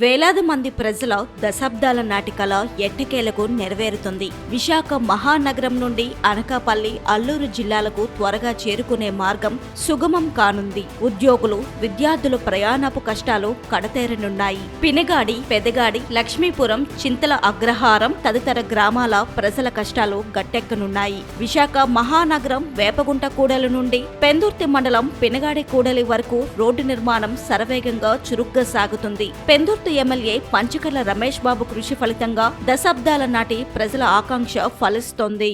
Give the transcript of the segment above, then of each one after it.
వేలాది మంది ప్రజల దశాబ్దాల నాటి కల ఎట్టకేలకు నెరవేరుతుంది. విశాఖ మహానగరం నుండి అనకాపల్లి, అల్లూరు జిల్లాలకు త్వరగా చేరుకునే మార్గం సుగమం కానుంది. ఉద్యోగులు, విద్యార్థుల ప్రయాణపు కష్టాలు కడతేరనున్నాయి. పినగాడి, పెదగాడి, లక్ష్మీపురం, చింతల అగ్రహారం తదితర గ్రామాల ప్రజల కష్టాలు గట్టెక్కనున్నాయి. విశాఖ మహానగరం వేపగుంట కూడలి నుండి పెందుర్తి మండలం పినగాడి కూడలి వరకు రోడ్డు నిర్మాణం శరవేగంగా చురుగ్గా సాగుతుంది. పెందుర్తి ఎమ్మెల్యే పంచకర్ల రమేష్ బాబు కృషి ఫలితంగా దశాబ్దాల నాటి ప్రజల ఆకాంక్ష ఫలిస్తోంది.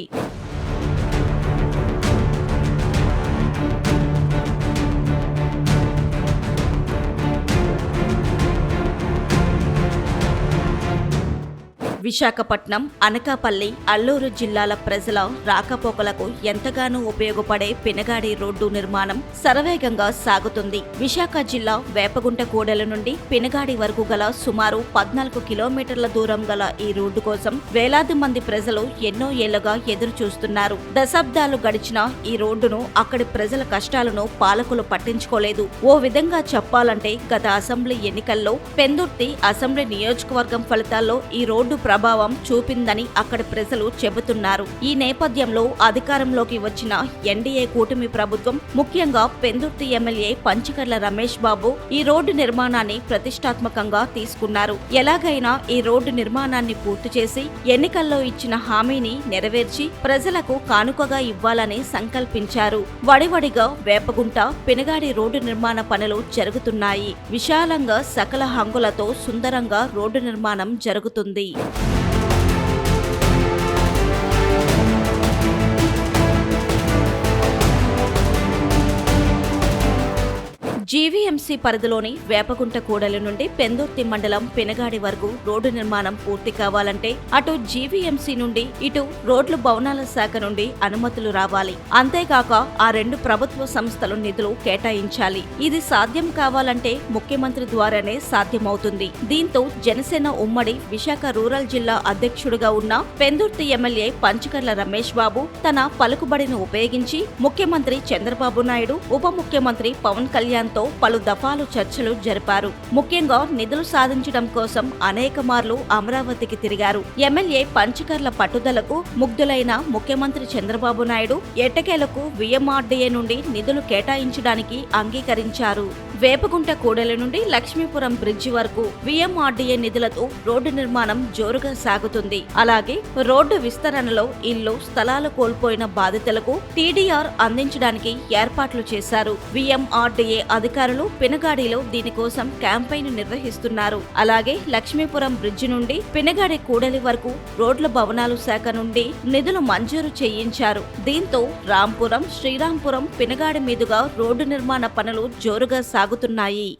విశాఖపట్నం, అనకాపల్లి, అల్లూరు జిల్లాల ప్రజల రాకపోకలకు ఎంతగానో ఉపయోగపడే పినగాడి రోడ్డు నిర్మాణం శరవేగంగా సాగుతుంది. విశాఖ జిల్లా వేపగుంట కూడలి నుండి పినగాడి వరకు గల సుమారు 14 కిలోమీటర్ల దూరం గల ఈ రోడ్డు కోసం వేలాది మంది ప్రజలు ఎన్నో ఏళ్లుగా ఎదురు చూస్తున్నారు. దశాబ్దాలు గడిచిన ఈ రోడ్డును అక్కడి ప్రజల కష్టాలను పాలకులు పట్టించుకోలేదు. ఓ విధంగా చెప్పాలంటే గత అసెంబ్లీ ఎన్నికల్లో పెందుర్తి అసెంబ్లీ నియోజకవర్గం ఫలితాల్లో ఈ రోడ్డు ప్రభావం చూపిందని అక్కడి ప్రజలు చెబుతున్నారు. ఈ నేపథ్యంలో అధికారంలోకి వచ్చిన ఎన్డీఏ కూటమి ప్రభుత్వం, ముఖ్యంగా పెందుర్తి ఎమ్మెల్యే పంచకర్ల రమేష్ బాబు ఈ రోడ్డు నిర్మాణాన్ని ప్రతిష్టాత్మకంగా తీసుకున్నారు. ఎలాగైనా ఈ రోడ్డు నిర్మాణాన్ని పూర్తి చేసి ఎన్నికల్లో ఇచ్చిన హామీని నెరవేర్చి ప్రజలకు కానుకగా ఇవ్వాలని సంకల్పించారు. వడివడిగా వేపగుంట, పినగాడి రోడ్డు నిర్మాణ పనులు జరుగుతున్నాయి. విశాలంగా సకల హంగులతో సుందరంగా రోడ్డు నిర్మాణం జరుగుతుంది. జీవీఎంసీ పరిధిలోని వేపగుంట కూడలి నుండి పెందుర్తి మండలం పినగాడి వరకు రోడ్డు నిర్మాణం పూర్తి కావాలంటే అటు జీవీఎంసీ నుండి ఇటు రోడ్లు భవనాల శాఖ నుండి అనుమతులు రావాలి. అంతేకాక ఆ రెండు ప్రభుత్వ సంస్థలు నిధులు కేటాయించాలి. ఇది సాధ్యం కావాలంటే ముఖ్యమంత్రి ద్వారానే సాధ్యమవుతుంది. దీంతో జనసేన ఉమ్మడి విశాఖ రూరల్ జిల్లా అధ్యక్షుడిగా ఉన్న పెందుర్తి ఎమ్మెల్యే పంచకర్ల రమేష్ బాబు తన పలుకుబడిని ఉపయోగించి ముఖ్యమంత్రి చంద్రబాబు నాయుడు, ఉప ముఖ్యమంత్రి పవన్ కళ్యాణ్ తో పలు దఫాలు చర్చలు జరిపారు. ముఖ్యంగా నిధులు సాధించడం కోసం అనేక మార్లు అమరావతికి తిరిగారు. ఎమ్మెల్యే పంచకర్ల పట్టుదలకు ముగ్ధులైన ముఖ్యమంత్రి చంద్రబాబు నాయుడు ఎట్టకేలకు వీఎంఆర్డీఏ నుండి నిధులు కేటాయించడానికి అంగీకరించారు. వేపగుంట కూడలి నుండి లక్ష్మీపురం బ్రిడ్జి వరకు వీఎంఆర్డీఏ నిధులతో రోడ్డు నిర్మాణం జోరుగా సాగుతుంది. అలాగే రోడ్డు విస్తరణలో ఇల్లు, స్థలాలు కోల్పోయిన బాధితులకు టీడీఆర్ అందించడానికి ఏర్పాట్లు చేశారు. వీఎంఆర్డీఏ అధికారులు పినగాడిలో దీనికోసం క్యాంపెయిన్ నిర్వహిస్తున్నారు. అలాగే లక్ష్మీపురం బ్రిడ్జి నుండి పినగాడి కూడలి వరకు రోడ్ల భవనాలు శాఖ నుండి నిధులు మంజూరు చేయించారు. దీంతో రాంపురం, శ్రీరాంపురం, పినగాడి మీదుగా రోడ్డు నిర్మాణ పనులు జోరుగా సాగుతున్నాయి.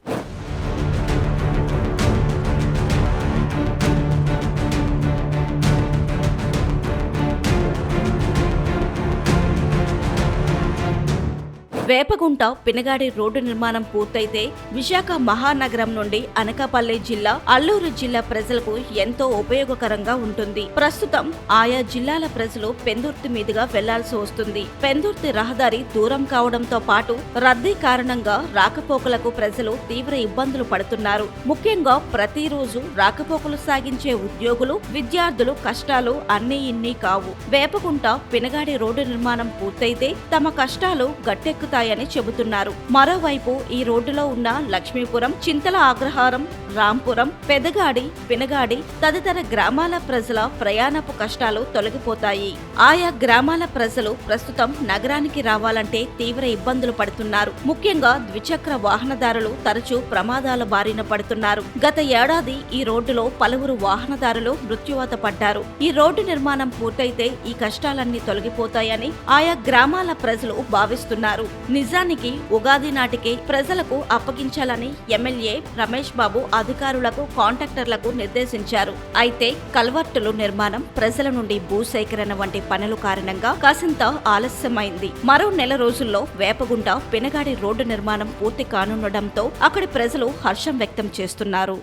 వేపగుంట, పినగాడి రోడ్డు నిర్మాణం పూర్తయితే విశాఖ మహానగరం నుండి అనకాపల్లి జిల్లా, అల్లూరు జిల్లా ప్రజలకు ఎంతో ఉపయోగకరంగా ఉంటుంది. ప్రస్తుతం ఆయా జిల్లాల ప్రజలు పెందుర్తి మీదుగా వెళ్లాల్సి వస్తుంది. పెందుర్తి రహదారి దూరం కావడంతో పాటు రద్దీ కారణంగా రాకపోకలకు ప్రజలు తీవ్ర ఇబ్బందులు పడుతున్నారు. ముఖ్యంగా ప్రతిరోజు రాకపోకలు సాగించే ఉద్యోగులు, విద్యార్థులు కష్టాలు అన్నీ ఇన్ని కావు. వేపగుంట, పినగాడి రోడ్డు నిర్మాణం పూర్తయితే తమ కష్టాలు గట్టెక్కుతాయి అని చెబుతున్నారు. మరోవైపు ఈ రోడ్డులో ఉన్న లక్ష్మీపురం, చింతల అగ్రహారం, రాంపురం, పెదగాడి, పినగాడి తదితర గ్రామాల ప్రజల ప్రయాణపు కష్టాలు తొలగిపోతాయి. ఆయా గ్రామాల ప్రజలు ప్రస్తుతం నగరానికి రావాలంటే తీవ్ర ఇబ్బందులు పడుతున్నారు. ముఖ్యంగా ద్విచక్ర వాహనదారులు తరచూ ప్రమాదాల బారిన పడుతున్నారు. గత ఏడాది ఈ రోడ్డులో పలువురు వాహనదారులు మృత్యువాత పడ్డారు. ఈ రోడ్డు నిర్మాణం పూర్తయితే ఈ కష్టాలన్నీ తొలగిపోతాయని ఆయా గ్రామాల ప్రజలు భావిస్తున్నారు. నిజానికి ఉగాది నాటికే ప్రజలకు అప్పగించాలని ఎమ్మెల్యే రమేష్ బాబు అధికారులకు, కాంట్రాక్టర్లకు నిర్దేశించారు. అయితే కల్వర్టులు నిర్మాణం, ప్రజల నుండి భూసేకరణ వంటి పనుల కారణంగా కాసింత ఆలస్యమైంది. మరో నెల రోజుల్లో వేపగుంట, పినగాడి రోడ్డు నిర్మాణం పూర్తి కానుండటంతో అక్కడి ప్రజలు హర్షం వ్యక్తం చేస్తున్నారు.